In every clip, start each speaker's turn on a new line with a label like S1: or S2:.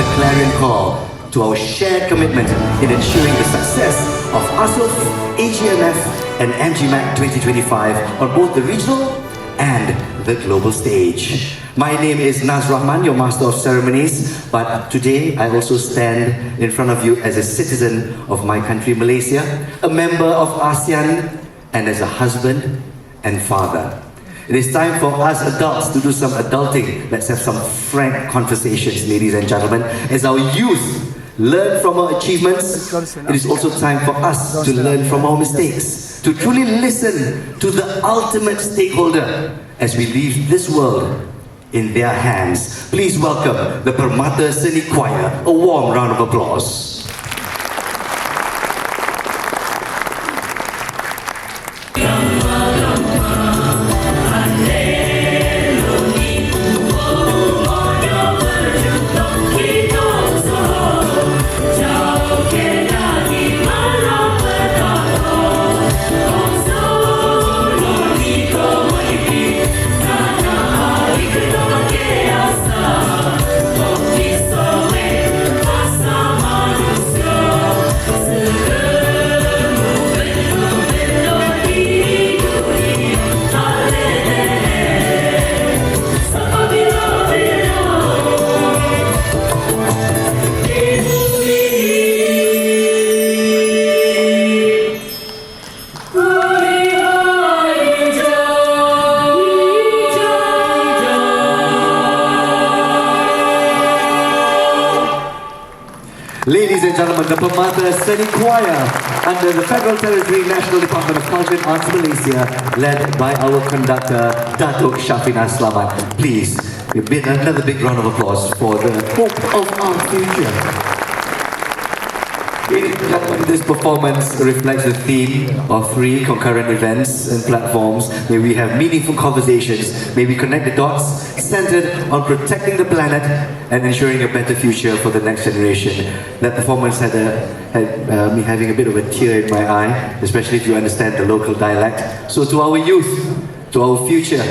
S1: a clarion call to our shared commitment in ensuring the success of ASUF, AGMF and MGMAC2025 on both the regional and the global stage. My name is Naz Rahman, your Master of Ceremonies, but today I also stand in front of you as a citizen of my country, Malaysia, a member of ASEAN, and as a husband and father. It is time for us adults to do some adulting. Let's have some frank conversations, ladies and gentlemen. As our youth learn from our achievements, it is also time for us to learn from our mistakes, to truly listen to the ultimate stakeholder as we leave this world in their hands. Please welcome the Permata Seni Choir. A warm round of applause. Ladies and gentlemen, the Permata Seni Choir under the Federal Territory National Department of Culture and Arts Malaysia, led by our conductor, Datuk Shafina Slaman. Please, another big round of applause for the hope of our future. Ladies and gentlemen, this performance reflects the theme of 3 concurrent events and platforms. May we have meaningful conversations, may we connect the dots centered on protecting the planet and ensuring a better future for the next generation. That performance had me having a bit of a tear in my eye, especially if you understand the local dialect. So to our youth, to our future,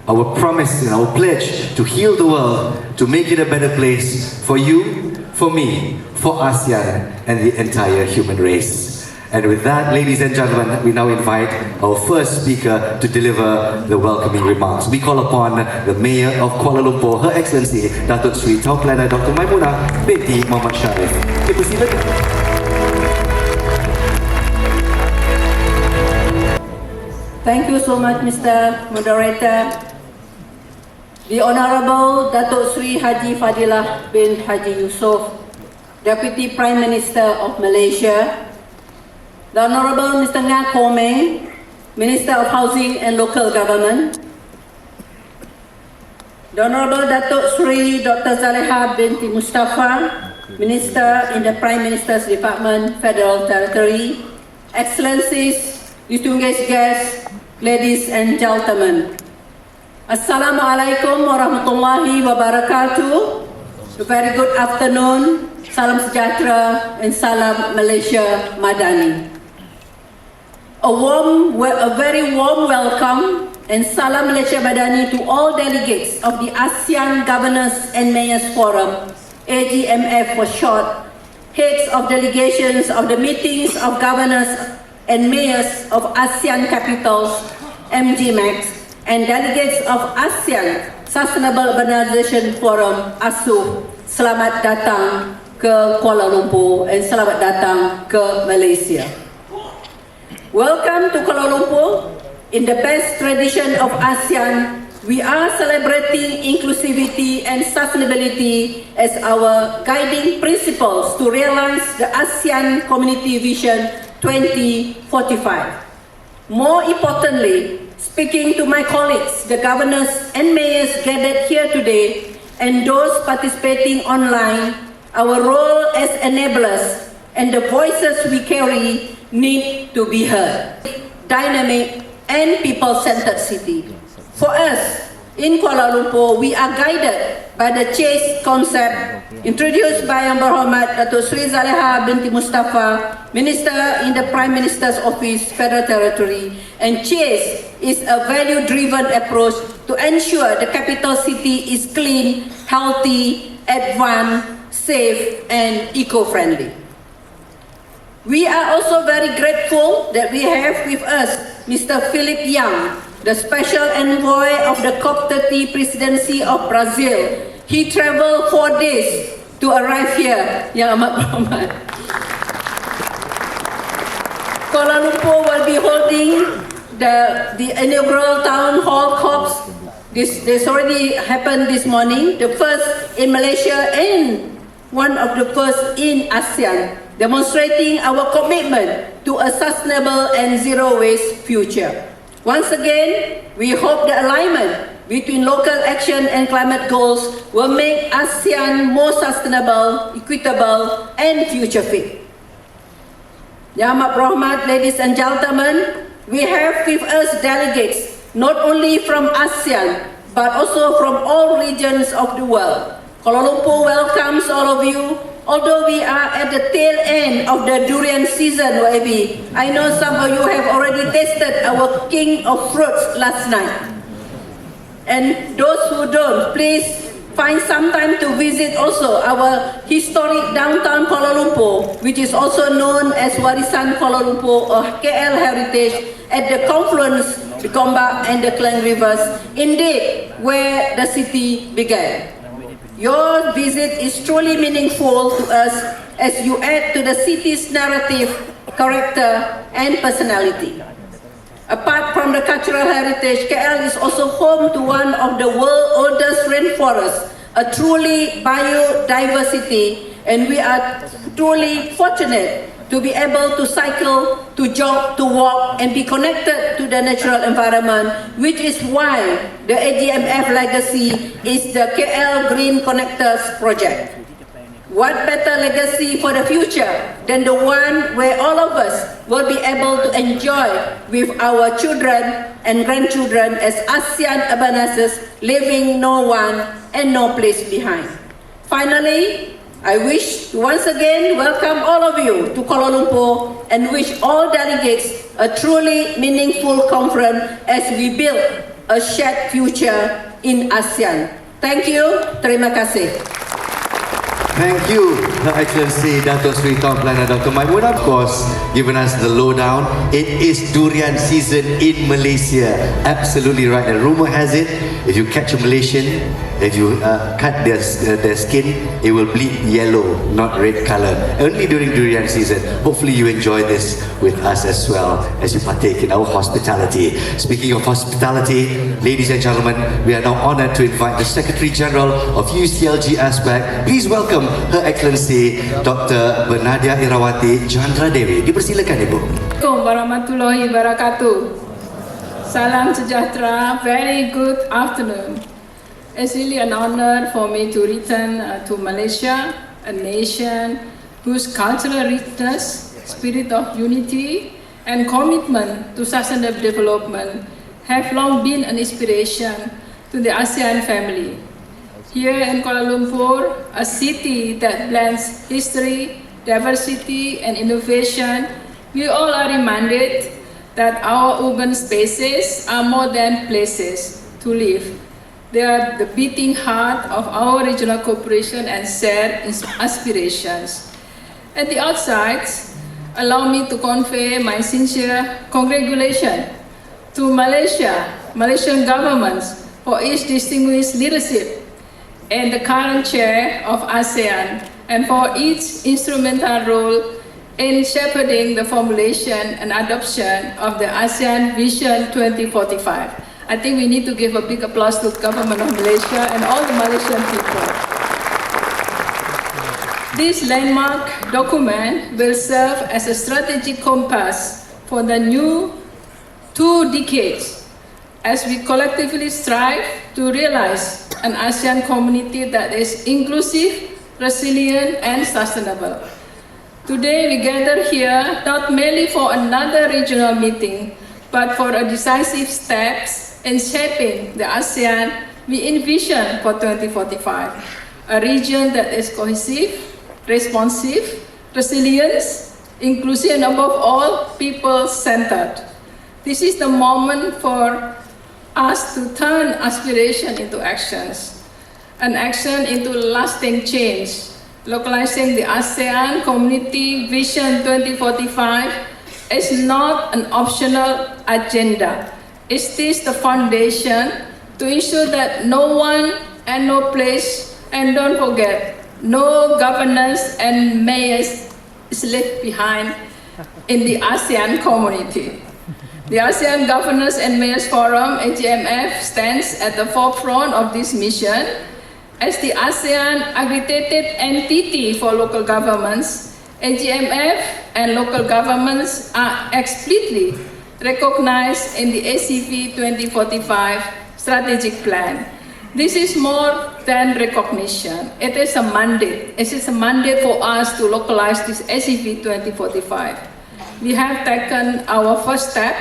S1: our promise and our pledge to heal the world, to make it a better place for you, for me, for ASEAN and the entire human race. And with that, ladies and gentlemen, we now invite our first speaker to deliver the welcoming remarks. We call upon the Mayor of Kuala Lumpur, Her Excellency Datuk Seri TPr Dr. Maimunah Mohd Sharif. Dipersilakan.
S2: Thank you so much, Mr. Moderator. The Honorable Datuk Seri Haji Fadilah bin Haji Yusof, Deputy Prime Minister of Malaysia, the Honorable Mr. Nga Kor Ming, Minister of Housing and Local Government, the Honorable Datuk Seri Dr. Zaleha binti Mustafa, Minister in the Prime Minister's Department, Federal Territory, Excellencies, distinguished guests, ladies and gentlemen. Assalamualaikum warahmatullahi wabarakatuh. A very good afternoon. Salam sejahtera and salam Malaysia Madani. A very warm welcome and salam Malaysia Madani to all delegates of the ASEAN Governors and Mayors Forum, AGMF for short, heads of delegations of the meetings of governors and mayors of ASEAN capitals, MGMAC, and delegates of ASEAN Sustainable Urbanisation Forum, ASUF. Selamat datang ke Kuala Lumpur and selamat datang ke Malaysia. Welcome to Kuala Lumpur. In the best tradition of ASEAN, we are celebrating inclusivity and sustainability as our guiding principles to realize the ASEAN Community Vision 2045. More importantly, speaking to my colleagues, the governors and mayors gathered here today, and those participating online, our role as enablers and the voices we carry need to be heard. Dynamic and people-centered city. For us, in Kuala Lumpur, we are guided by the CHASE concept introduced by Yang Berhormat Datuk Seri Zaleha binti Mustafa, Minister in the Prime Minister's Office, Federal Territory. And CHASE is a value-driven approach to ensure the capital city is clean, healthy, advanced, safe, and eco-friendly. We are also very grateful that we have with us Mr. Philip Young, the Special Envoy of the COP30 Presidency of Brazil. He traveled 4 days to arrive here. Yang amat berhormat. Kuala Lumpur will be holding the inaugural town hall COPs. This already happened this morning, the first in Malaysia and one of the first in ASEAN, demonstrating our commitment to a sustainable and zero-waste future. Once again, we hope the alignment between local action and climate goals will make ASEAN more sustainable, equitable, and future-fit. Yang amat berhormat, ladies and gentlemen, we have with us delegates not only from ASEAN, but also from all regions of the world. Kuala Lumpur welcomes all of you. Although we are at the tail end of the durian season, YB, I know some of you have already tasted our king of fruits last night. And those who don't, please find some time to visit also our historic downtown Kuala Lumpur, which is also known as Warisan Kuala Lumpur or KL Heritage, at the confluence, the Gombak and the Klang rivers, indeed where the city began. Your visit is truly meaningful to us as you add to the city's narrative, character, and personality. Apart from the cultural heritage, KL is also home to one of the world's oldest rainforests, a truly biodiversity, and we are truly fortunate to be able to cycle, to jog, to walk, and be connected to the natural environment, which is why the AGMF legacy is the KL Green Connectors project. What better legacy for the future than the one where all of us will be able to enjoy with our children and grandchildren as ASEAN urbanizers, leaving no one and no place behind. Finally, I wish to once again welcome all of you to Kuala Lumpur and wish all delegates a truly meaningful conference as we build a shared future in ASEAN. Thank you. Terima kasih.
S1: Thank you, Her Excellency Dato Seri TPr and Dr. Maimunah, of course, giving us the lowdown. It is durian season in Malaysia. Absolutely right. And rumor has it, if you catch a Malaysian, if you cut their skin, it will bleed yellow, not red color. Only during durian season. Hopefully you enjoy this with us as well as you partake in our hospitality. Speaking of hospitality, ladies and gentlemen, we are now honored to invite the Secretary General of UCLG ASPAC. Please welcome Her Excellency Dr. Bernadia Irawati Chandra Dewi. Dipersilakan Ibu.
S3: Assalamualaikum warahmatullahi wabarakatuh. Salam sejahtera. Very good afternoon. It's really an honor for me to return to Malaysia, a nation whose cultural richness, spirit of unity, and commitment to sustainable development have long been an inspiration to the ASEAN family. Here in Kuala Lumpur, a city that blends history, diversity, and innovation, we all are reminded that our urban spaces are more than places to live. They are the beating heart of our regional cooperation and shared aspirations. At the outside, allow me to convey my sincere congratulations to Malaysian governments for its distinguished leadership and the current chair of ASEAN, and for its instrumental role in shepherding the formulation and adoption of the ASEAN Vision 2045. I think we need to give a big applause to the government of Malaysia and all the Malaysian people. This landmark document will serve as a strategic compass for the new 2 decades as we collectively strive to realize an ASEAN community that is inclusive, resilient, and sustainable. Today we gather here not merely for another regional meeting, but for a decisive steps in shaping the ASEAN we envision for 2045, a region that is cohesive, responsive, resilient, inclusive, and above all, people-centered. This is the moment for us to turn aspiration into actions, an action into lasting change, localizing the ASEAN Community Vision 2045 is not an optional agenda. It is the foundation to ensure that no one and no place, and don't forget, no governance and mayors is left behind in the ASEAN community. The ASEAN Governors and Mayors Forum, AGMF, stands at the forefront of this mission as the ASEAN accredited entity for local governments. AGMF and local governments are explicitly recognized in the ASUF2025 strategic plan. This is more than recognition. It is a mandate. It is a mandate for us to localize this ASUF2045. We have taken our first step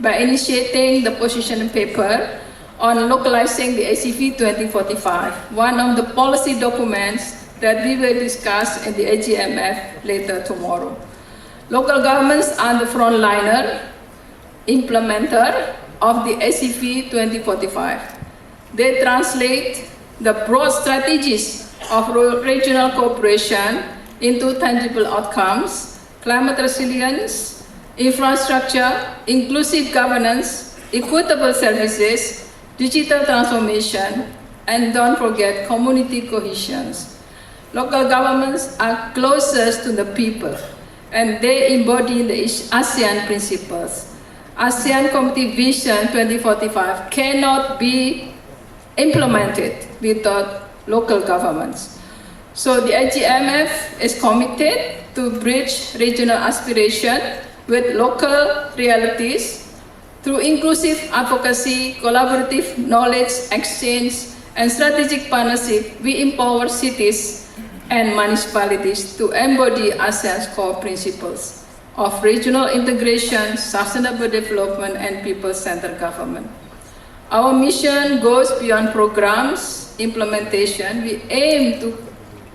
S3: by initiating the position paper on localizing the ASUF2045, one of the policy documents that we will discuss in the AGMF later tomorrow. Local governments are the frontliner, implementer of the ASUF2045. They translate the broad strategies of regional cooperation into tangible outcomes: climate resilience, infrastructure, inclusive governance, equitable services, digital transformation, and don't forget community cohesion. Local governments are closest to the people, and they embody the ASEAN principles. ASEAN Community Vision 2045 cannot be implemented without local governments. So the AGMF is committed to bridge regional aspiration with local realities through inclusive advocacy, collaborative knowledge exchange, and strategic partnership. We empower cities and municipalities to embody ASEAN's core principles of regional integration, sustainable development, and people-centered government. Our mission goes beyond programs implementation. We aim to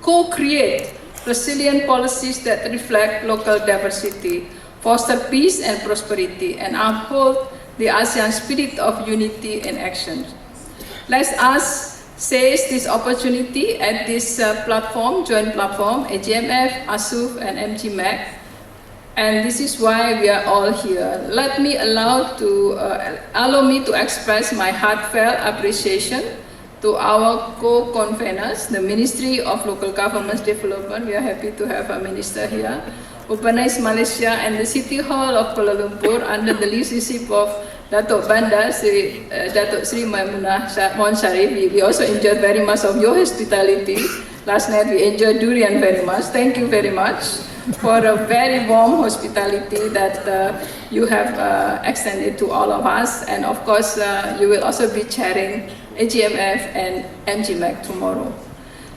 S3: co-create resilient policies that reflect local diversity, foster peace and prosperity, and uphold the ASEAN spirit of unity in action. Let us seize this opportunity at this joint platform, AGMF, ASUF, and MGMAC. And this is why we are all here. Allow me to express my heartfelt appreciation to our co-conveners, the Ministry of Local Government Development. We are happy to have a minister here. Urbanisation Malaysia and the City Hall of Kuala Lumpur under the leadership of Datuk Bandar Dato Seri Maimunah Mohd Sharif. We also enjoyed very much of your hospitality. Last night we enjoyed durian very much. Thank you very much for a very warm hospitality that you have extended to all of us. And of course, you will also be chairing AGMF and MGMAC tomorrow.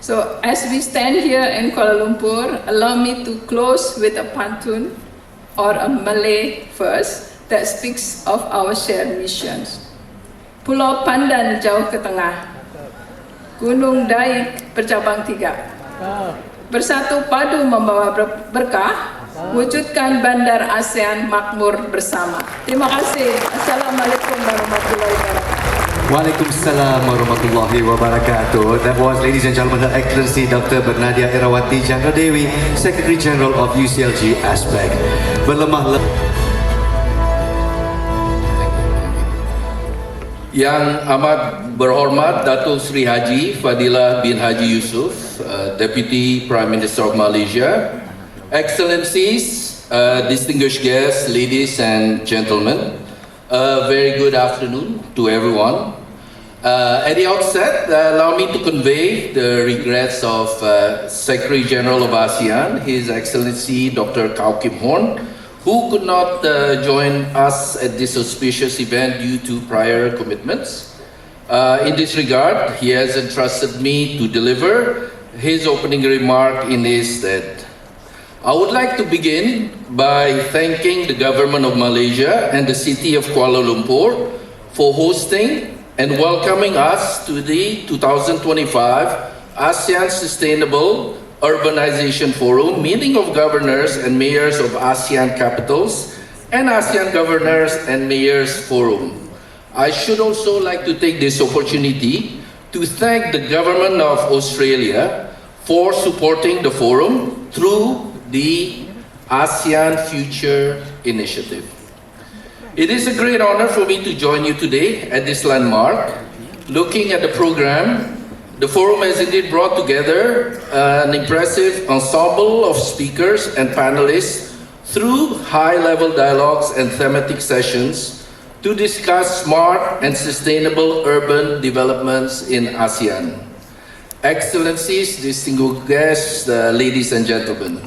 S3: So as we stand here in Kuala Lumpur, allow me to close with a pantun or a Malay verse that speaks of our shared missions. Pulau Pandan jauh ke tengah, Gunung Daik bercabang 3. Bersatu padu membawa berkah, wujudkan bandar ASEAN makmur bersama. Terima kasih. Assalamualaikum warahmatullahi wabarakatuh.
S1: Waalaikumsalam warahmatullahi wabarakatuh. That was, ladies and gentlemen, Her Excellency Dr. Bernadia Irawati Chandra Dewi, Secretary General of UCLG ASPEC.
S4: Yang amat berhormat Dato Seri Haji Fadilah bin Haji Yusof, Deputy Prime Minister of Malaysia, Excellencies, distinguished guests, ladies and gentlemen, a very good afternoon to everyone. At the outset, allow me to convey the regrets of Secretary General of ASEAN, His Excellency Dr. Kao Kim Horn, who could not join us at this auspicious event due to prior commitments. In this regard, he has entrusted me to deliver his opening remark in his stead. I would like to begin by thanking the Government of Malaysia and the City of Kuala Lumpur for hosting and welcoming us to the 2025 ASEAN Sustainable Urbanisation Forum, meeting of governors and mayors of ASEAN capitals, and ASEAN Governors and Mayors Forum. I should also like to take this opportunity to thank the Government of Australia for supporting the forum through the ASEAN Future Initiative. It is a great honor for me to join you today at this landmark. Looking at the program, the forum has indeed brought together an impressive ensemble of speakers and panelists through high-level dialogues and thematic sessions to discuss smart and sustainable urban developments in ASEAN. Excellencies, distinguished guests, ladies and gentlemen,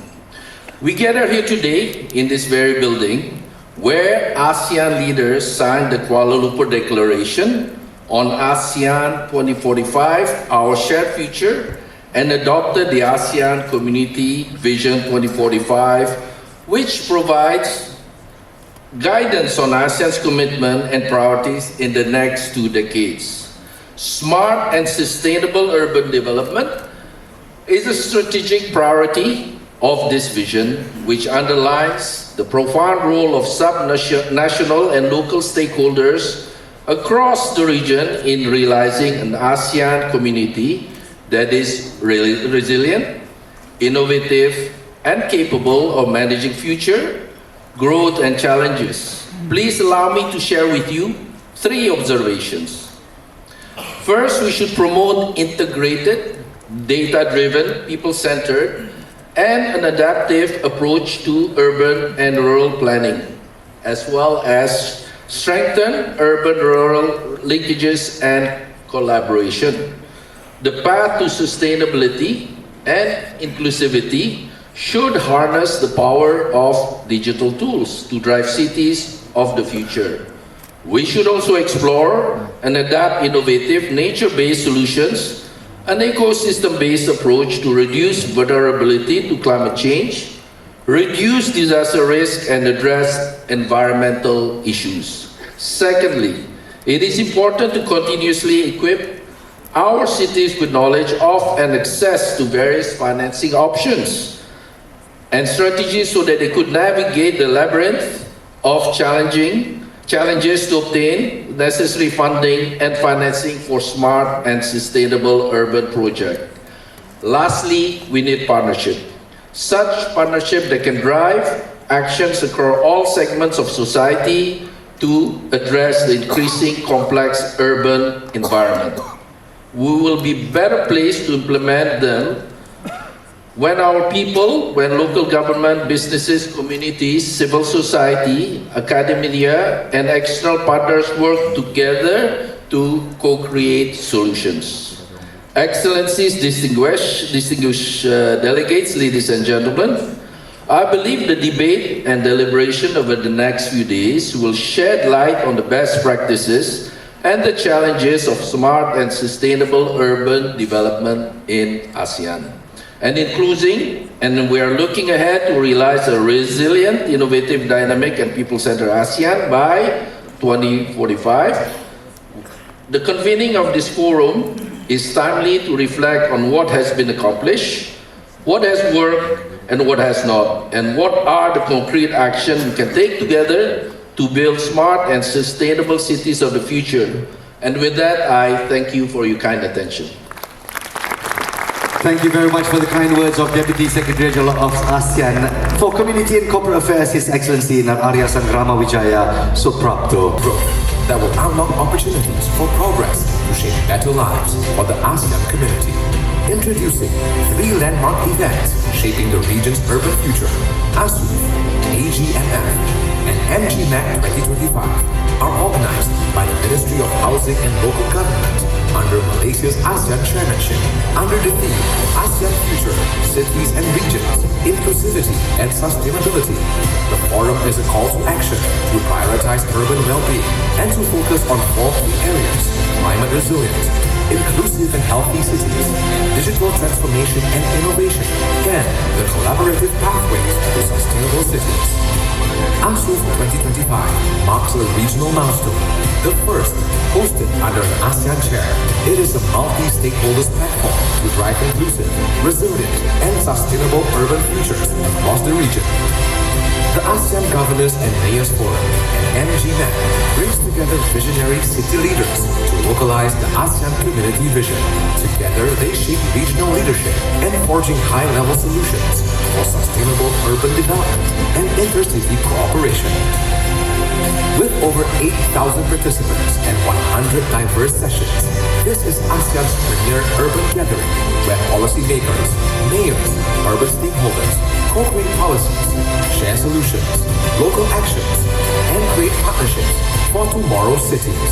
S4: we gather here today in this very building where ASEAN leaders signed the Kuala Lumpur Declaration on ASEAN 2045, our shared future, and adopted the ASEAN Community Vision 2045, which provides guidance on ASEAN's commitment and priorities in the next 2 decades. Smart and sustainable urban development is a strategic priority of this vision, which underlines the profound role of sub-national and local stakeholders across the region in realizing an ASEAN community that is resilient, innovative, and capable of managing future growth and challenges. Please allow me to share with you 3 observations. First, we should promote integrated, data-driven, people-centered, and an adaptive approach to urban and rural planning, as well as strengthen urban-rural linkages and collaboration. The path to sustainability and inclusivity should harness the power of digital tools to drive cities of the future. We should also explore and adapt innovative nature-based solutions, an ecosystem-based approach to reduce vulnerability to climate change, reduce disaster risk, and address environmental issues. Secondly, it is important to continuously equip our cities with knowledge of and access to various financing options and strategies so that they could navigate the labyrinth of challenges to obtain necessary funding and financing for smart and sustainable urban projects. Lastly, we need partnership. Such partnership that can drive actions across all segments of society to address the increasing complex urban environment. We will be better placed to implement them when our people, when local government, businesses, communities, civil society, academia, and external partners work together to co-create solutions. Excellencies, distinguished delegates, ladies and gentlemen, I believe the debate and deliberation over the next few days will shed light on the best practices and the challenges of smart and sustainable urban development in ASEAN. And in closing, we are looking ahead to realize a resilient, innovative, dynamic, and people-centered ASEAN by 2045. The convening of this forum is timely to reflect on what has been accomplished, what has worked, and what has not, and what are the concrete actions we can take together to build smart and sustainable cities of the future. And with that, I thank you for your kind attention.
S1: Thank you very much for the kind words of Deputy Secretary General of ASEAN for Community and Corporate Affairs, His Excellency Arya Sanggrama Wijaya Suprapto.
S5: Growth that will unlock opportunities for progress to shape better lives for the ASEAN community. Introducing 3 landmark events shaping the region's urban future. ASUF, AGMF, and MGMAC2025 are organized by the Ministry of Housing and Local Government under Malaysia's ASEAN chairmanship, under the theme ASEAN Future, Cities and Regions, Inclusivity and Sustainability. The forum is a call to action to prioritize urban well-being and to focus on 4 key areas: climate resilience, inclusive and healthy cities, digital transformation and innovation, and the collaborative pathways to sustainable cities. ASUF2025 marks a regional milestone, the first hosted under an ASEAN chair. It is a multi-stakeholders platform to drive inclusive, resilient, and sustainable urban futures across the region. The ASEAN Governors and Mayors Forum and MGMAC brings together visionary city leaders to localize the ASEAN community vision. Together, they shape regional leadership and forging high-level solutions for sustainable urban development and intercity cooperation. With over 8,000 participants and 100 diverse sessions, this is ASEAN's premier urban gathering where policymakers, mayors, urban stakeholders co-create policies, share solutions, local actions, and create partnerships for tomorrow's cities.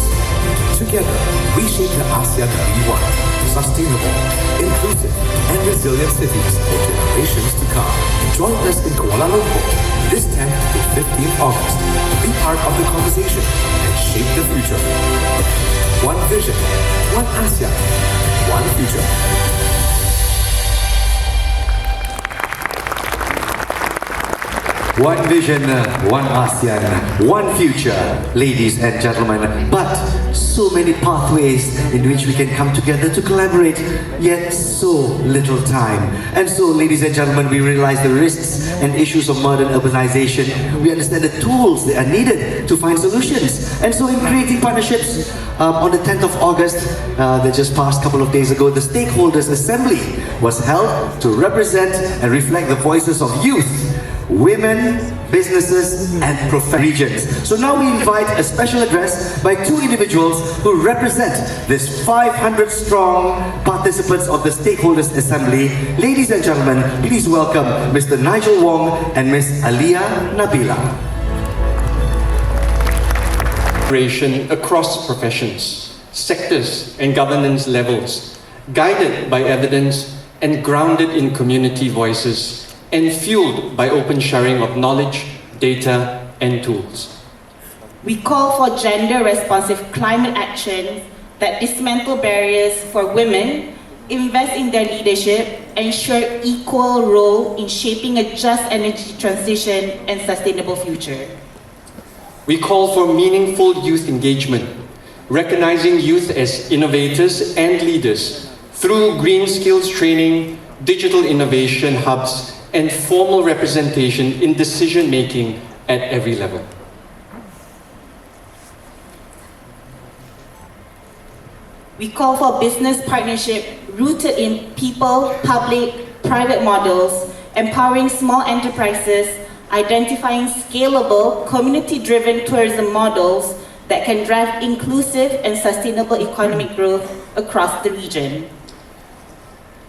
S5: Together, we shape the ASEAN we want, sustainable, inclusive, and resilient cities for generations to come. Join us in Kuala Lumpur this 10th to 15th August to be part of the conversation and shape the future. One vision, one ASEAN, one future.
S1: One vision, one ASEAN, one future, ladies and gentlemen. But so many pathways in which we can come together to collaborate, yet so little time. And so, ladies and gentlemen, we realize the risks and issues of modern urbanization. We understand the tools that are needed to find solutions. And so in creating partnerships, on the 10th of August, that just passed a couple of days ago, the Stakeholders Assembly was held to represent and reflect the voices of youth, women, businesses, and regions. So now we invite a special address by two individuals who represent this 500-strong participants of the Stakeholders Assembly. Ladies and gentlemen, please welcome Mr. Nigel Wong and Ms. Alia Nabila.
S6: Collaboration across professions, sectors, and governance levels, guided by evidence and grounded in community voices, and fueled by open sharing of knowledge, data, and tools.
S7: We call for gender-responsive climate action that dismantle barriers for women, invest in their leadership, ensure equal role in shaping a just energy transition and sustainable future.
S6: We call for meaningful youth engagement, recognizing youth as innovators and leaders through green skills training, digital innovation hubs, and formal representation in decision-making at every level.
S7: We call for business partnership rooted in people, public, private models, empowering small enterprises, identifying scalable, community-driven tourism models that can drive inclusive and sustainable economic growth across the region.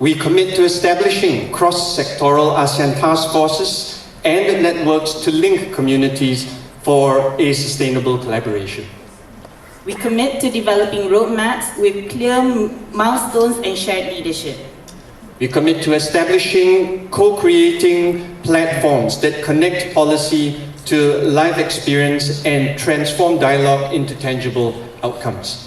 S6: We commit to establishing cross-sectoral ASEAN task forces and networks to link communities for a sustainable collaboration.
S7: We commit to developing roadmaps with clear milestones and shared leadership.
S6: We commit to establishing co-creating platforms that connect policy to life experience and transform dialogue into tangible outcomes.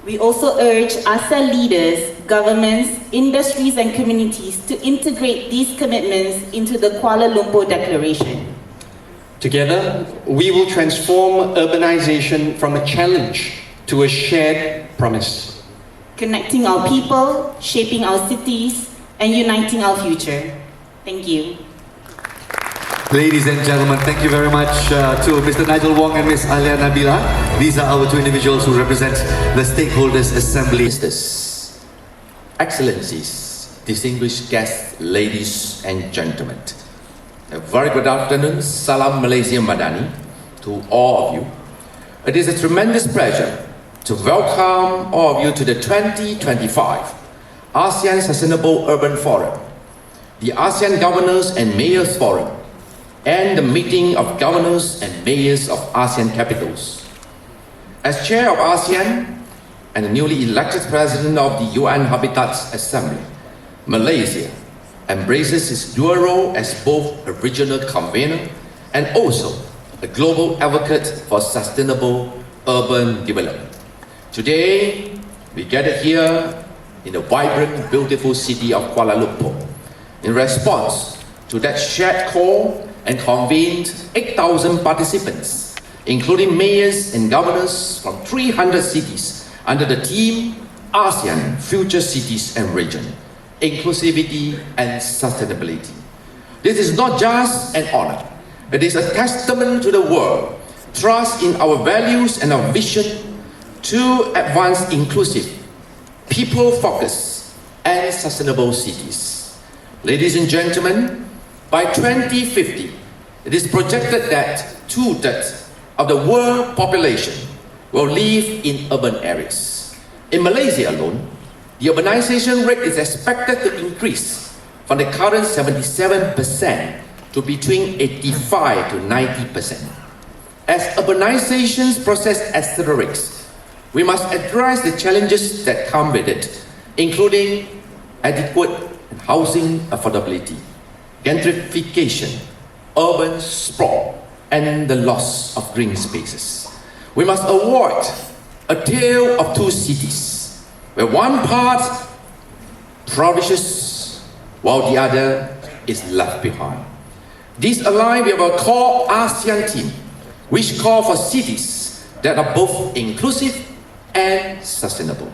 S7: We also urge ASEAN leaders, governments, industries, and communities to integrate these commitments into the Kuala Lumpur Declaration.
S6: Together, we will transform urbanization from a challenge to a shared promise.
S7: Connecting our people, shaping our cities, and uniting our future. Thank you.
S1: Ladies and gentlemen, thank you very much to Mr. Nigel Wong and Ms. Alia Nabila. These are our two individuals who represent the Stakeholders Assembly.
S8: Ministers, Excellencies, distinguished guests, ladies and gentlemen. A very good afternoon, Salam Malaysia Madani to all of you. It is a tremendous pleasure to welcome all of you to the 2025 ASEAN Sustainable Urban Forum, the ASEAN Governors and Mayors Forum, and the meeting of governors and mayors of ASEAN capitals. As chair of ASEAN and the newly elected president of the UN Habitats Assembly, Malaysia embraces its dual role as both a regional convener and also a global advocate for sustainable urban development. Today, we gather here in the vibrant, beautiful city of Kuala Lumpur in response to that shared call and convened 8,000 participants, including mayors and governors from 300 cities under the theme ASEAN Future Cities and Region, Inclusivity and Sustainability. This is not just an honor, It is a testament to the world, trust in our values and our vision to advance inclusive, people-focused, and sustainable cities. Ladies and gentlemen, by 2050, it is projected that 2/3 of the world population will live in urban areas. In Malaysia alone, the urbanization rate is expected to increase from the current 77% to between 85 to 90%. As urbanization's process accelerates, we must address the challenges that come with it, including adequate housing affordability, gentrification, urban sprawl, and the loss of green spaces. We must avoid a tale of two cities, where one part flourishes while the other is left behind. This aligns with our core ASEAN team, which call for cities that are both inclusive and sustainable.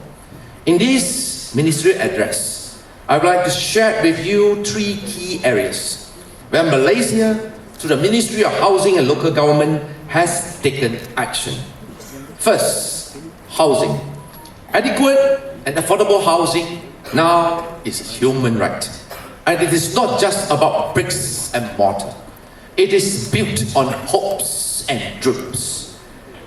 S8: In this ministerial address, I would like to share with you 3 key areas where Malaysia, through the Ministry of Housing and Local Government, has taken action. First, housing. Adequate and affordable housing now is a human right. And it is not just about bricks and mortar. It is built on hopes and dreams.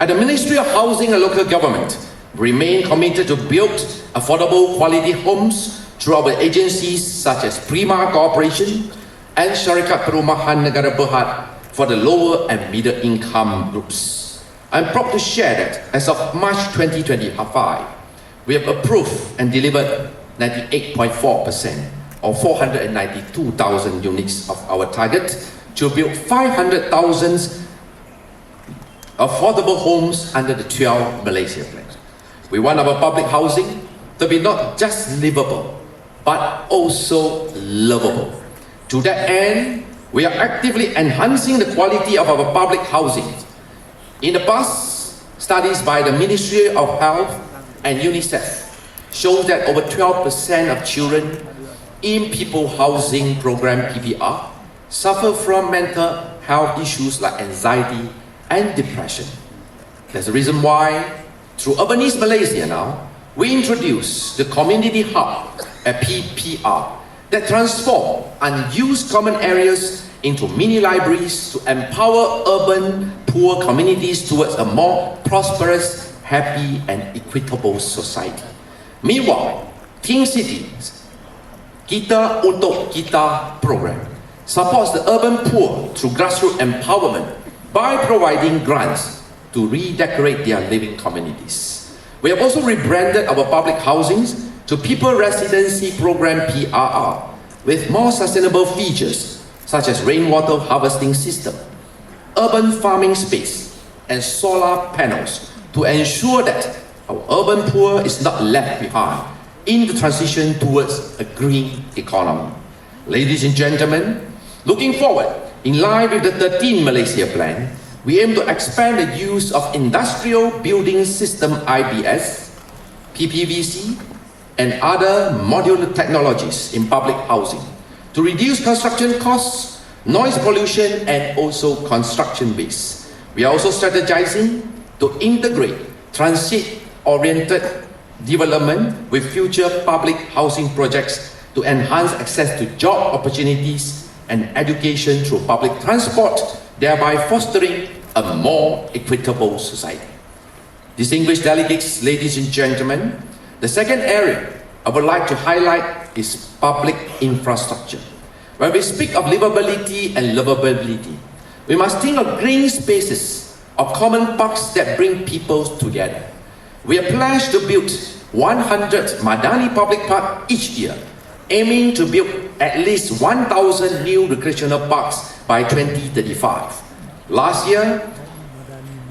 S8: At the Ministry of Housing and Local Government, we remain committed to build affordable quality homes through our agencies such as Prima Corporation and Syarikat Perumahan Negara Berhad for the lower and middle income groups. I'm proud to share that as of March 2025, we have approved and delivered 98.4% or 492,000 units of our target to build 500,000 affordable homes under the 12 Malaysia Plan. We want our public housing to be not just livable, but also lovable. To that end, we are actively enhancing the quality of our public housing. In the past, studies by the Ministry of Health and UNICEF show that over 12% of children in People Housing Program PPR suffer from mental health issues like anxiety and depression. That's the reason why, through Urbanisation Malaysia now, we introduce the Community Hub at PPR that transform unused common areas into mini libraries to empower urban poor communities towards a more prosperous, happy and equitable society. Meanwhile, Think Cities, Kita Untuk Kita program supports the urban poor through grassroots empowerment by providing grants to redecorate their living communities. We have also rebranded our public housings to People Residency Program PRR with more sustainable features such as rainwater harvesting system, urban farming space, and solar panels to ensure that our urban poor is not left behind in the transition towards a green economy. Ladies and gentlemen, looking forward, in line with the 13 Malaysia Plan, we aim to expand the use of Industrial Building System IBS, PPVC, and other modular technologies in public housing to reduce construction costs, noise pollution, and also construction waste. We are also strategizing to integrate transit-oriented development with future public housing projects to enhance access to job opportunities and education through public transport, thereby fostering a more equitable society. Distinguished delegates, ladies and gentlemen, the second area I would like to highlight is public infrastructure. When we speak of livability and lovability, we must think of green spaces, of common parks that bring people together. We are pledged to build 100 Madani public parks each year, aiming to build at least 1,000 new recreational parks by 2035. Last year,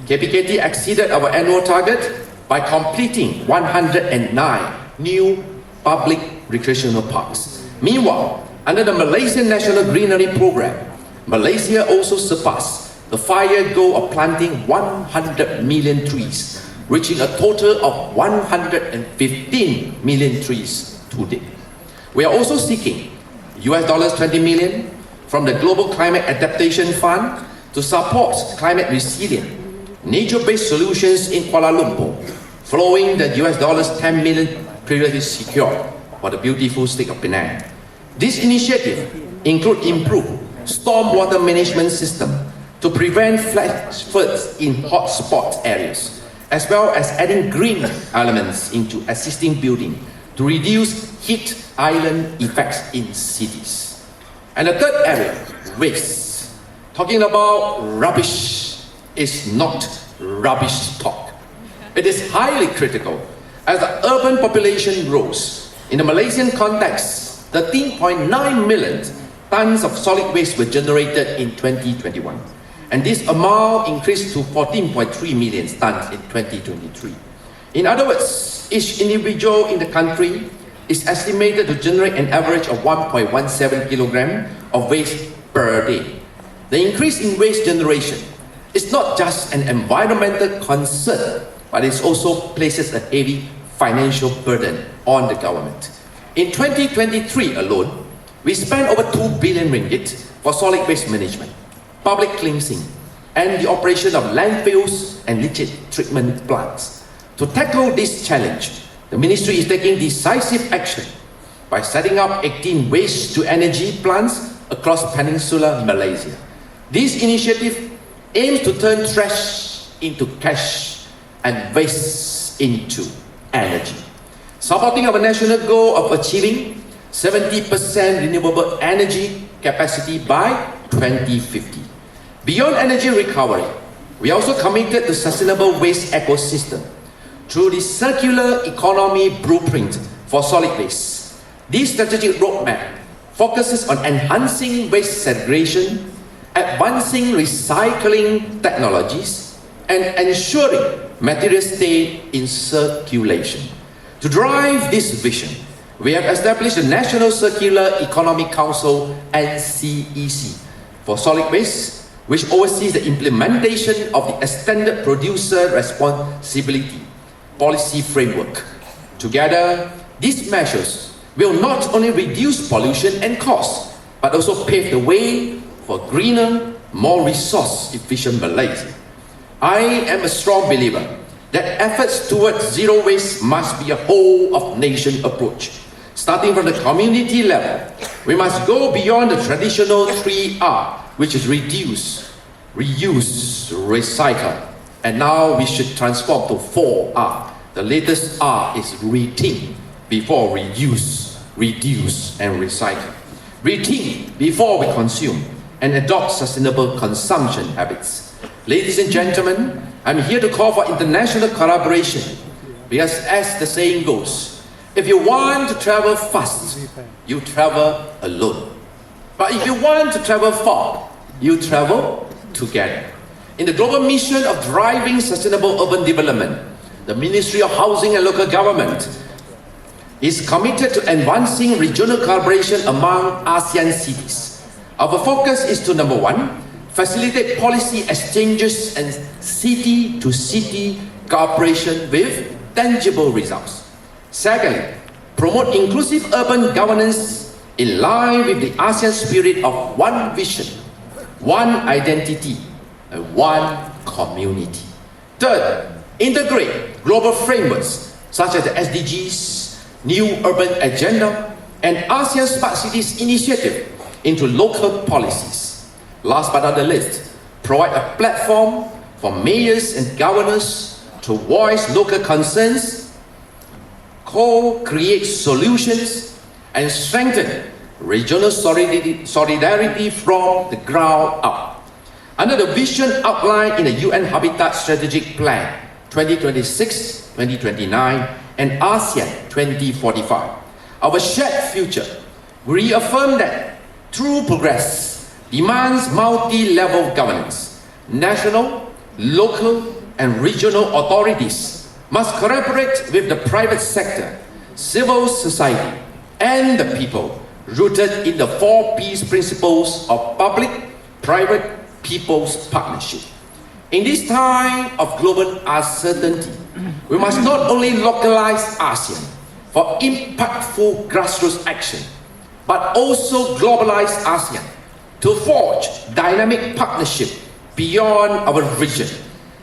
S8: KPKT exceeded our annual target by completing 109 new public recreational parks. Meanwhile, under the Malaysian National Greenery Program, Malaysia also surpassed the 5-year goal of planting 100 million trees, reaching a total of 115 million trees to date. We are also seeking $20 million from the Global Climate Adaptation Fund to support climate resilient, nature-based solutions in Kuala Lumpur, following the $10 million previously secured for the beautiful state of Penang. This initiative includes improved stormwater management system to prevent flash floods in hotspot areas, as well as adding green elements into existing buildings to reduce heat island effects in cities. And the third area, waste. Talking about rubbish is not rubbish talk. It is highly critical as the urban population grows. In the Malaysian context, 13.9 million tons of solid waste were generated in 2021, and this amount increased to 14.3 million tons in 2023. In other words, each individual in the country is estimated to generate an average of 1.17 kilogram of waste per day. The increase in waste generation is not just an environmental concern, but it also places a heavy financial burden on the government. In 2023 alone, we spent over 2 billion ringgit for solid waste management, public cleansing, and the operation of landfills and leachate treatment plants. To tackle this challenge, the ministry is taking decisive action by setting up 18 waste-to-energy plants across peninsular Malaysia. This initiative aims to turn trash into cash and waste into energy, supporting our national goal of achieving 70% renewable energy capacity by 2050. Beyond energy recovery, we are also committed to sustainable waste ecosystem through the circular economy blueprint for solid waste. This strategic roadmap focuses on enhancing waste segregation, advancing recycling technologies, and ensuring materials stay in circulation. To drive this vision, we have established the National Circular Economy Council (NCEC) for solid waste, which oversees the implementation of the Extended Producer Responsibility policy framework. Together, these measures will not only reduce pollution and costs, but also pave the way for greener, more resource-efficient Malaysia. I am a strong believer that efforts towards zero waste must be a whole-of-nation approach. Starting from the community level, we must go beyond the traditional 3R, which is reduce, reuse, recycle. And now we should transform to 4R. The latest R is rethink before reuse, reduce, and recycle. Rethink before we consume and adopt sustainable consumption habits. Ladies and gentlemen, I'm here to call for international collaboration because, as the saying goes, if you want to travel fast, you travel alone. But if you want to travel far, you travel together. In the global mission of driving sustainable urban development, the Ministry of Housing and Local Government is committed to advancing regional collaboration among ASEAN cities. Our focus is to, number one, facilitate policy exchanges and city-to-city cooperation with tangible results. Secondly, promote inclusive urban governance in line with the ASEAN spirit of one vision, one identity, and one community. Third, integrate global frameworks such as the SDGs, New Urban Agenda, and ASEAN Smart Cities Initiative into local policies. Last but not the least, provide a platform for mayors and governors to voice local concerns, co-create solutions, and strengthen regional solidarity from the ground up. Under the vision outlined in the UN Habitat Strategic Plan 2026-2029 and ASEAN 2045, our shared future reaffirm that true progress demands multi-level governance. National, local, and regional authorities must collaborate with the private sector, civil society, and the people, rooted in the 4 Ps principles of public-private people's partnership. In this time of global uncertainty, we must not only localize ASEAN for impactful grassroots action, but also globalize ASEAN to forge dynamic partnership beyond our vision,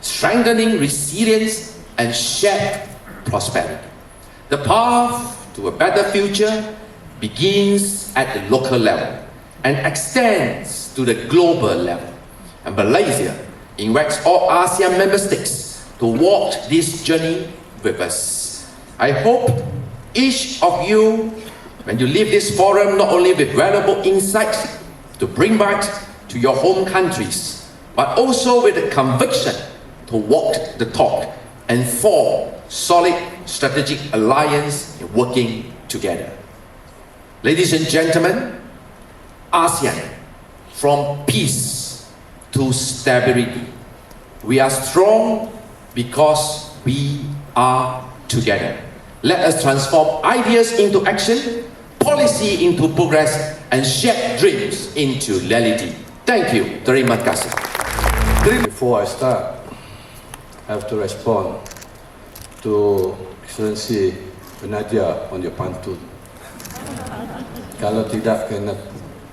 S8: strengthening resilience and shared prosperity. The path to a better future begins at the local level and extends to the global level. And Malaysia invites all ASEAN member states to walk this journey with us. I hope each of you, when you leave this forum, not only with valuable insights to bring back to your home countries, but also with the conviction to walk the talk and form solid strategic alliance in working together. Ladies and gentlemen, ASEAN, from peace to stability, we are strong because we are together. Let us transform ideas into action, policy into progress, and shared dreams into reality. Thank you. Terima kasih.
S9: Before I start, I have to respond to Excellency Nadia on your pantun. Kalau tidak kena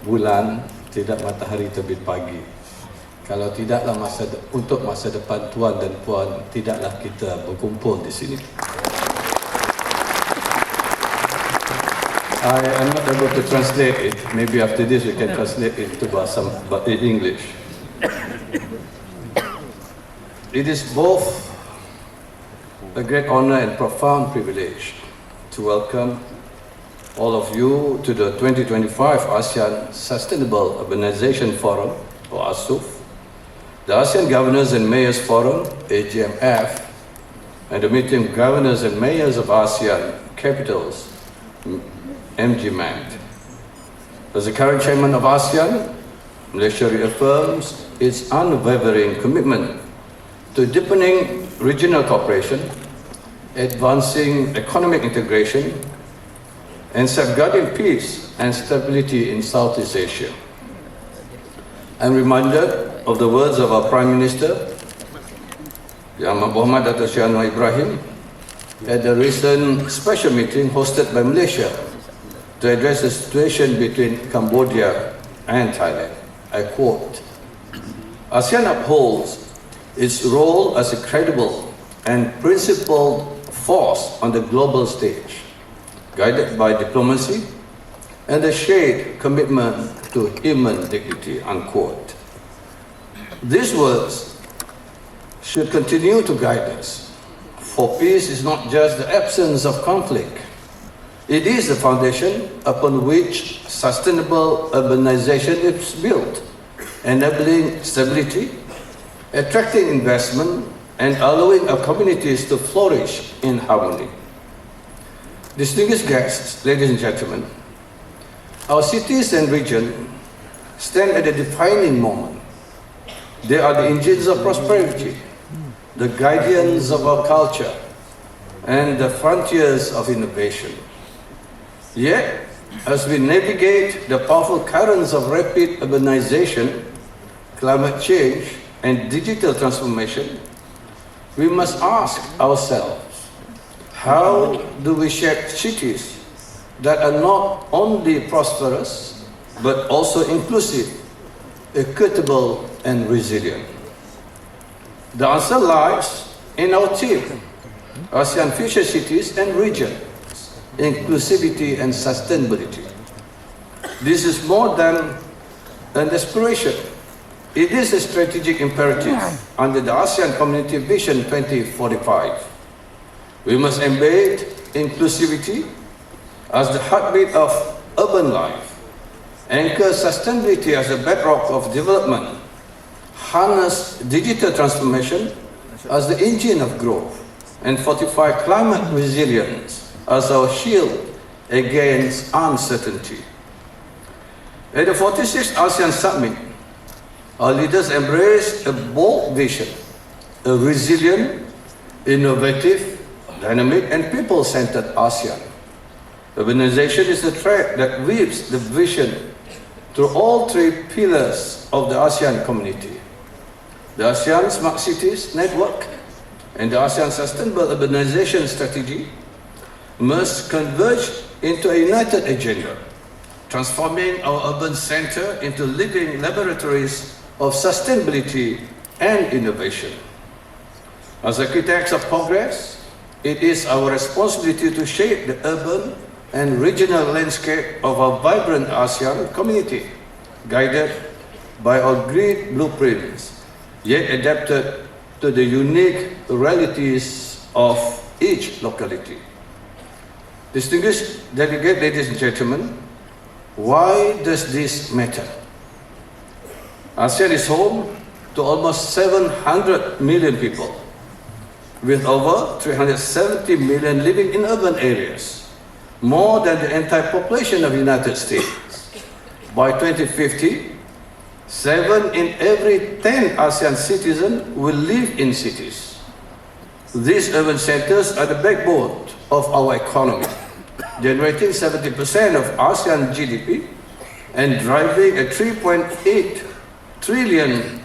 S9: bulan, tidak matahari terbit pagi. Kalau tidaklah untuk masa depan tuan dan puan, tidaklah kita berkumpul di sini. I am not able to translate it. Maybe after this we can translate it to in English. It is both a great honor and profound privilege to welcome all of you to the 2025 ASEAN Sustainable Urbanisation Forum, or ASUF, the ASEAN Governors and Mayors Forum, AGMF, and the Meeting of Governors and Mayors of ASEAN Capitals, MGMAC. As the current chairman of ASEAN, Malaysia reaffirms its unwavering commitment to deepening regional cooperation, advancing economic integration, and safeguarding peace and stability in Southeast Asia. I'm reminded of the words of our Prime Minister, Yang Muhammad Dato Seri Ibrahim, at the recent special meeting hosted by Malaysia to address the situation between Cambodia and Thailand. I quote, ASEAN upholds its role as a credible and principled force on the global stage, guided by diplomacy and a shared commitment to human dignity, unquote. These words should continue to guide us, for peace is not just the absence of conflict. It is the foundation upon which sustainable urbanization is built, enabling stability, attracting investment, and allowing our communities to flourish in harmony. Distinguished guests, ladies and gentlemen, our cities and region stand at a defining moment. They are the engines of prosperity, the guardians of our culture, and the frontiers of innovation. Yet, as we navigate the powerful currents of rapid urbanization, climate change, and digital transformation, we must ask ourselves, how do we shape cities that are not only prosperous, but also inclusive, equitable, and resilient? The answer lies in our theme, ASEAN Future Cities and Region, Inclusivity and Sustainability. This is more than an aspiration. It is a strategic imperative under the ASEAN Community Vision 2045. We must embed inclusivity as the heartbeat of urban life, anchor sustainability as a bedrock of development, harness digital transformation as the engine of growth, and fortify climate resilience as our shield against uncertainty. At the 46th ASEAN Summit, our leaders embraced a bold vision, a resilient, innovative, dynamic, and people-centered ASEAN. Urbanization is the thread that weaves the vision through all three pillars of the ASEAN community: the ASEAN Smart Cities Network and the ASEAN Sustainable Urbanization Strategy must converge into a united agenda, transforming our urban center into living laboratories of sustainability and innovation. As architects of progress, it is our responsibility to shape the urban and regional landscape of a vibrant ASEAN community, guided by our green blueprints, yet adapted to the unique realities of each locality. Distinguished delegate, ladies and gentlemen, why does this matter? ASEAN is home to almost 700 million people, with over 370 million living in urban areas, more than the entire population of the United States. By 2050, 7 in every 10 ASEAN citizens will live in cities. These urban centers are the backbone of our economy, generating 70% of ASEAN GDP and driving a $3.8 trillion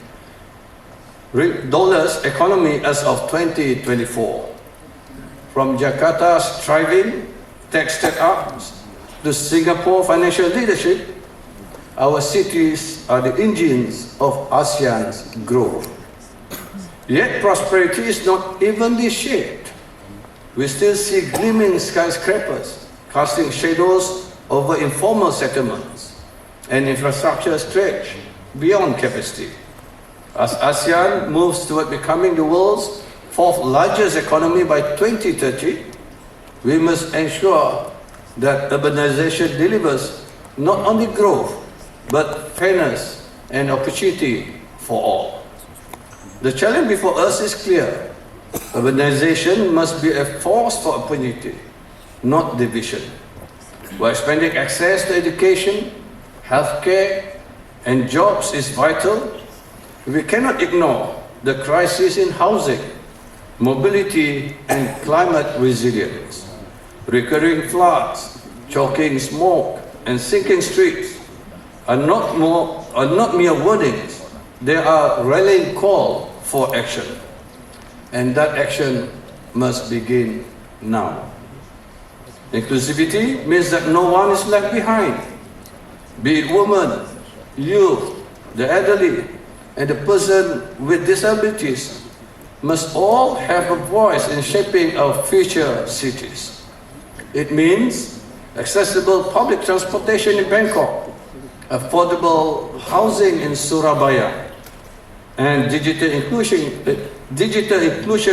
S9: economy as of 2024. From Jakarta's thriving tech startups to Singapore financial leadership, our cities are the engines of ASEAN's growth. Yet prosperity is not evenly shaped. We still see gleaming skyscrapers casting shadows over informal settlements and infrastructure stretch beyond capacity. As ASEAN moves toward becoming the world's 4th largest economy by 2030, we must ensure that urbanization delivers not only growth, but fairness and opportunity for all. The challenge before us is clear. Urbanization must be a force for opportunity, not division. While expanding access to education, healthcare, and jobs is vital, we cannot ignore the crisis in housing, mobility, and climate resilience. Recurring floods, choking smoke, and sinking streets are not mere wordings. They are rallying call for action. And that action must begin now. Inclusivity means that no one is left behind. Be it women, youth, the elderly, and the person with disabilities must all have a voice in shaping our future cities. It means accessible public transportation in Bangkok, affordable housing in Surabaya, and digital inclusion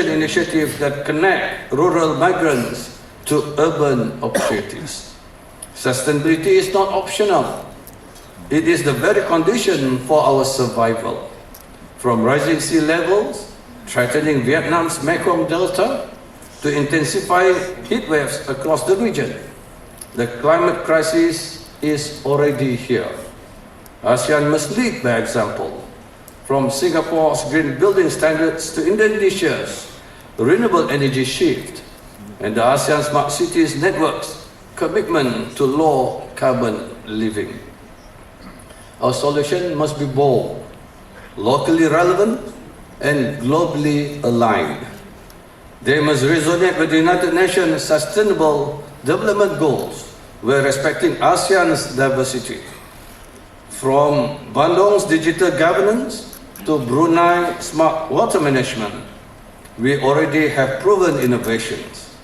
S9: initiatives that connect rural migrants to urban opportunities. Sustainability is not optional. It is the very condition for our survival. From rising sea levels, threatening Vietnam's Mekong Delta, to intensifying heat waves across the region, the climate crisis is already here. ASEAN must lead by example. From Singapore's green building standards to Indonesia's renewable energy shift, and the ASEAN Smart Cities Network's commitment to low carbon living. Our solution must be bold, locally relevant, and globally aligned. They must resonate with the United Nations Sustainable Development Goals, while respecting ASEAN's diversity. From Bandung's digital governance to Brunei smart water management, we already have proven innovations.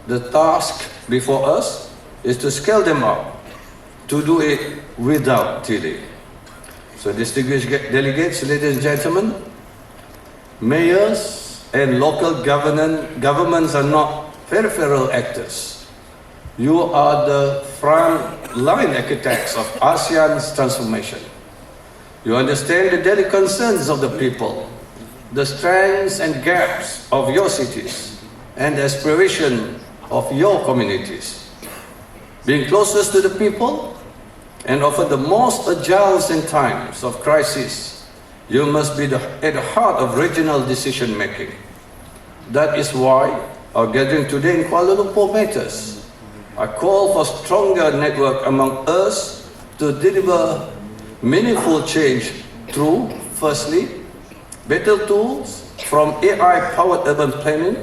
S9: The task before us is to scale them up, to do it without delay. So distinguished delegates, ladies and gentlemen, mayors and local governments are not peripheral actors. You are the front line architects of ASEAN's transformation. You understand the daily concerns of the people, the strengths and gaps of your cities, and the aspiration of your communities. Being closest to the people and often the most agile in times of crisis, you must be at the heart of regional decision making. That is why our gathering today in Kuala Lumpur matters. I call for stronger network among us to deliver meaningful change through, firstly, better tools from AI-powered urban planning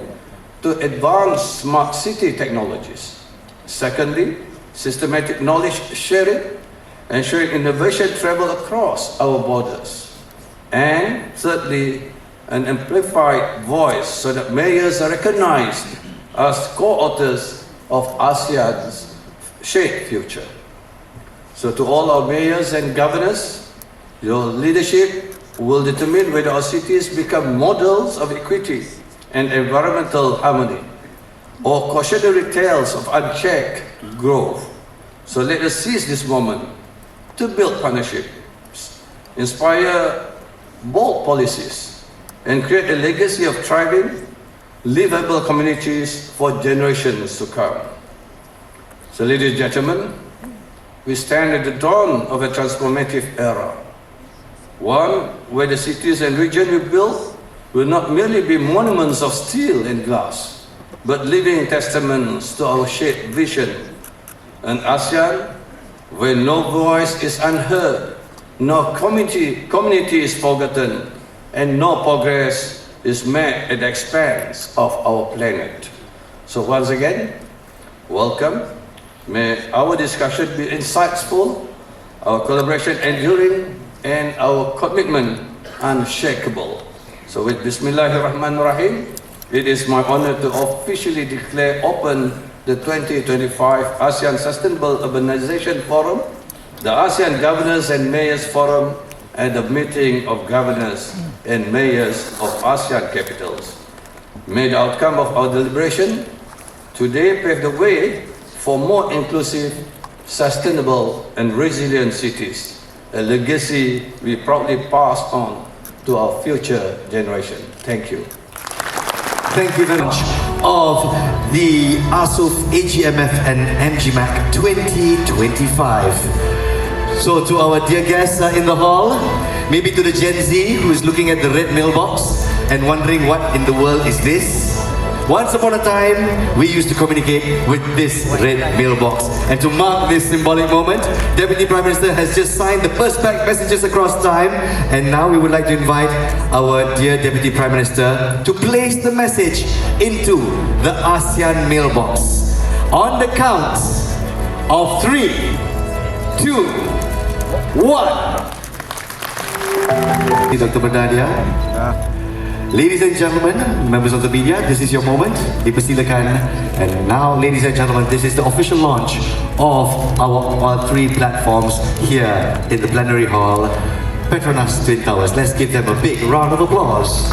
S9: to advanced smart city technologies. Secondly, systematic knowledge sharing, ensuring innovation travel across our borders. And thirdly, an amplified voice so that mayors are recognized as co-authors of ASEAN's shared future. So to all our mayors and governors, your leadership will determine whether our cities become models of equity and environmental harmony, or cautionary tales of unchecked growth. So let us seize this moment to build partnerships, inspire bold policies, and create a legacy of thriving, livable communities for generations to come. So ladies and gentlemen, we stand at the dawn of a transformative era, one where the cities and regions we build will not merely be monuments of steel and glass, but living testaments to our shared vision. An ASEAN where no voice is unheard, no community is forgotten, and no progress is made at the expense of our planet. So once again, welcome. May our discussion be insightful, our collaboration enduring, and our commitment unshakable. So with Bismillahirrahmanirrahim, it is my honor to officially declare open the 2025 ASEAN Sustainable Urbanisation Forum, the ASEAN Governors and Mayors Forum, and the meeting of governors and mayors of ASEAN capitals. May the outcome of our deliberation today pave the way for more inclusive, sustainable, and resilient cities, a legacy we proudly pass on to our future generation. Thank you.
S1: Thank you very much. Of the ASUF, AGMF and MGMAC 2025. So to our dear guests in the hall, maybe to the Gen Z who is looking at the red mailbox and wondering what in the world is this? Once upon a time, we used to communicate with this red mailbox. And to mark this symbolic moment, Deputy Prime Minister has just signed the Perspac messages across time. And now we would like to invite our dear Deputy Prime Minister to place the message into the ASEAN mailbox. On the count of 3, 2, 1. Dr. Bandar. Ladies and gentlemen, members of the media, this is your moment. Dipersilakan. And now, ladies and gentlemen, this is the official launch of our 3 platforms here in the plenary hall, Petronas Twin Towers. Let's give them a big round of applause.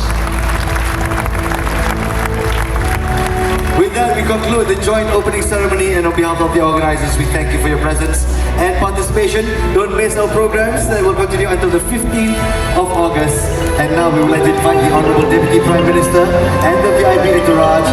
S1: With that, we conclude the joint opening ceremony, and on behalf of the organizers, we thank you for your presence and participation. Don't miss our programs that will continue until the 15th of August. And now we would like to invite the Honorable Deputy Prime Minister and the VIP entourage